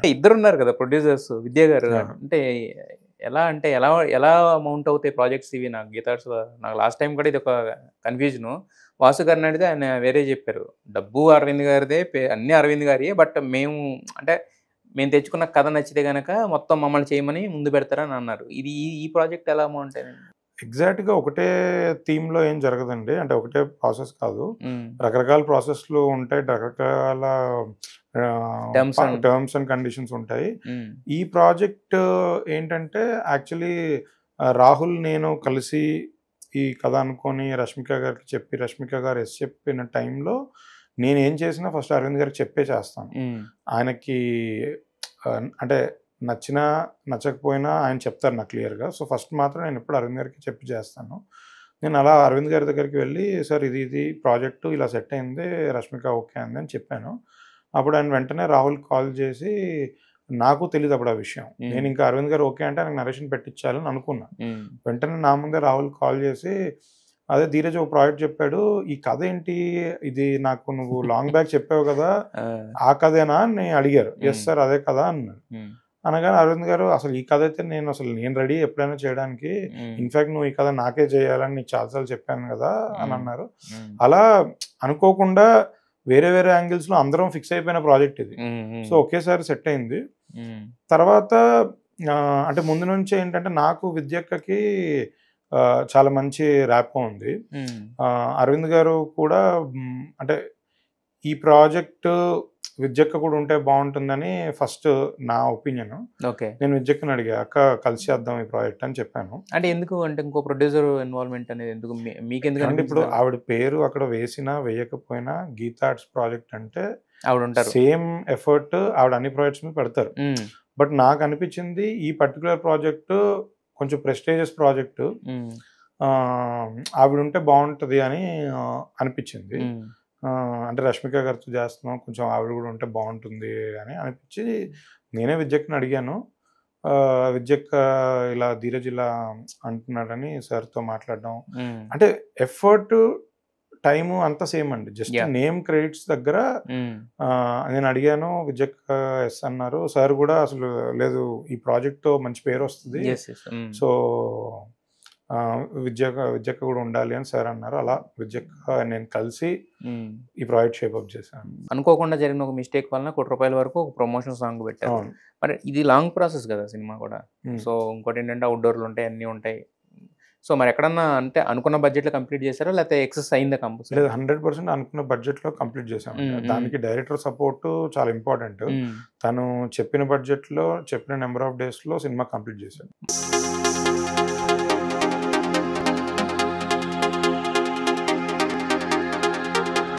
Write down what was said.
ఇద్దరున్నారు కదా ప్రొడ్యూసర్స్ విద్యా గారు. అంటే అంటే ఎలా మౌంట్ అవుతాయి ప్రాజెక్ట్స్ ఇవి నాకు గీతార్ట్స్‌లో నాకు లాస్ట్ టైమ్ కూడా ఇదొక కన్‌ఫ్యూజను. వాసు గారిని అడిగితే ఆయన వేరే చెప్పారు. డబ్బు అరవింద్ గారిదే, అన్నీ అరవింద్ గారియ్యే. బట్ అంటే మేము తెచ్చుకున్న కథ నచ్చితే గనక మొత్తం మమ్మల్ని చేయమని ముందు పెడతారని అన్నారు. ఇది ఈ ప్రాజెక్ట్ ఎలా మౌంట్ అయిందండి? ఎగ్జాక్ట్‌గా ఒకటే థీమ్‌లో ఏం జరగదండి. అంటే ఒకటే ప్రాసెస్ కాదు. హ్మ్. రకరకాల ప్రాసెస్‌లు ఉంటాయి. రకరకాల టర్మ్స్ అండ్ కండిషన్స్ ఉంటాయి. ఈ ప్రాజెక్ట్ ఏంటంటే యాక్చువల్లీ రాహుల్ నేను కలిసి ఈ కథ అనుకోని రష్మిక గారికి చెప్పి, రష్మిక గారు యెస్ చెప్పిన టైంలో నేనేం చేసినా ఫస్ట్ అరవింద్ గారికి చెప్పే చేస్తాను. ఆయనకి అంటే నచ్చినా, నచ్చకపోయినా ఆయన చెప్తారు నాకు క్లియర్‌గా. సో, ఫస్ట్ మాత్రం నేనెప్పుడు అరవింద్ గారికి చెప్పి చేస్తాను. నేను అలా అరవింద్ గారి దగ్గరికి వెళ్ళి, "సార్ ఇది ప్రాజెక్టు ఇలా సెట్ అయింది. రష్మిక ఓకే అంది" అని చెప్పాను. అప్పుడు ఆయన వెంటనే రాహుల్‌కి కాల్ చేసి నాకు తెలీదప్పుడు ఆ విషయం. నేనింకా అరవింద్ గారు ఓకే అంటే ఆయనకి నరేషన్ పెట్టిచ్చాలని అనుకున్నా. వెంటనే నా ముందే రాహుల్‌కి కాల్ చేసి, "అదే ధీరజ్ ఒక ప్రాజెక్ట్ చెప్పాడు. ఈ కథ ఏంటి? ఇది నాకు నువ్వు లాంగ్ బ్యాక్ చెప్పావు కదా! ఆ కథేనా?" అని అడిగారు. "యెస్ సార్ అదే కథ" అన్నాడు. అనగానే అరవింద్ గారు అసలు ఈ కథ అయితే నేను రెడీ ఎప్పుడైనా చేయడానికి. ఇన్‌ఫాక్ట్ నువ్వు ఈ కథ నాకే చేయాలని నీకు చాలా సార్లు చెప్పాను కదా! అని అన్నారు. అలా అనుకోకుండా వేరే యాంగిల్స్‌లో అందరం ఫిక్స్ అయిపోయిన ప్రాజెక్ట్ ఇది. సో, ఒకేసారి సెట్ అయింది. తర్వాత అంటే ముందు నుంచే ఏంటంటే నాకు విద్యక్కకి చాలా మంచి ర్యాపో ఉంది. అరవింద్ గారు కూడా అంటే ఈ ప్రాజెక్ట్ విద్యక్క కూడా ఉంటే బావుంటుందని ఫస్ట్ నా ఒపీనియన్. ఓకే. నేను విద్యక్కని అడిగా, "అక్క కలిసి చేద్దాం ఈ ప్రాజెక్ట్" అని చెప్పాను. అంటే ఎందుకు అంటే ఇంకో ప్రొడ్యూసర్ ఇన్వాల్వ్‌మెంట్ అనేది ఎందుకు మీకెందుకు అంటే ఇప్పుడు ఆవిడ పేరు అక్కడ వేసినా వేయకపోయినా గీతా ఆర్ట్స్ ప్రాజెక్ట్ అంటే ఆవిడుంటారు. సేమ్ ఎఫర్ట్ ఆవిడ అన్ని ప్రాజెక్ట్స్ మీద పెడతారు. బట్ నాకు అనిపించింది ఈ పర్టిక్యులర్ ప్రాజెక్ట్ కొంచెం ప్రెస్టీజియస్ ప్రాజెక్ట్. ఆవిడ ఉంటే బావుంటది అని అనిపించింది. అంటే రష్మిక గారితో చేస్తున్నాం. కొంచెం ఆవిడ కూడా ఉంటే బావుంటుంది అని అనిపించి నేనే విద్యక్కని అడిగాను. విద్యక్క ఇలా ధీరజ్ ఇలా అంటున్నాడని సార్‌తో మాట్లాడడం. అంటే ఎఫర్ట్, టైము అంతా సేమ్ అండి. జస్ట్ నేమ్ క్రెడిట్స్ దగ్గర నేను అడిగాను. విద్యక్క యెస్ అన్నారు. సార్ కూడా అసలు లేదు ఈ ప్రాజెక్ట్‌తో మంచి పేరొస్తది. సో, విద్యక్క కూడా ఉండాలి అని సార్ అన్నారు. అలా విద్యక్క నేను కలిసి ఈ ప్రాజెక్ట్ షేప్ అప్ చేశాను. అనుకోకుండా జరిగిన ఒక మిస్టేక్ వలన ₹1 కోటి వరకు ఒక ప్రమోషన్ సాంగ్ పెట్టారు. మరి ఇది లాంగ్ ప్రాసెస్ కదా సినిమా కూడా. సో, ఇంకోటేంటంటే అవుట్‌డోర్‌లు ఉంటాయి, అన్నీ ఉంటాయి. సో, మరి ఎక్కడన్నా అంటే అనుకున్న బడ్జెట్‌లో కంప్లీట్ చేసారా? లేకపోతే ఎక్సెస్ అయిందా కంపల్సరీ? లేదు 100% అనుకున్న బడ్జెట్‌లో కంప్లీట్ చేశామండి. దానికి డైరెక్టర్ సపోర్ట్ చాలా ఇంపార్టెంట్. తను చెప్పిన బడ్జెట్‌లో, చెప్పిన నంబర్ ఆఫ్ డేస్‌లో సినిమా కంప్లీట్ చేశాడు.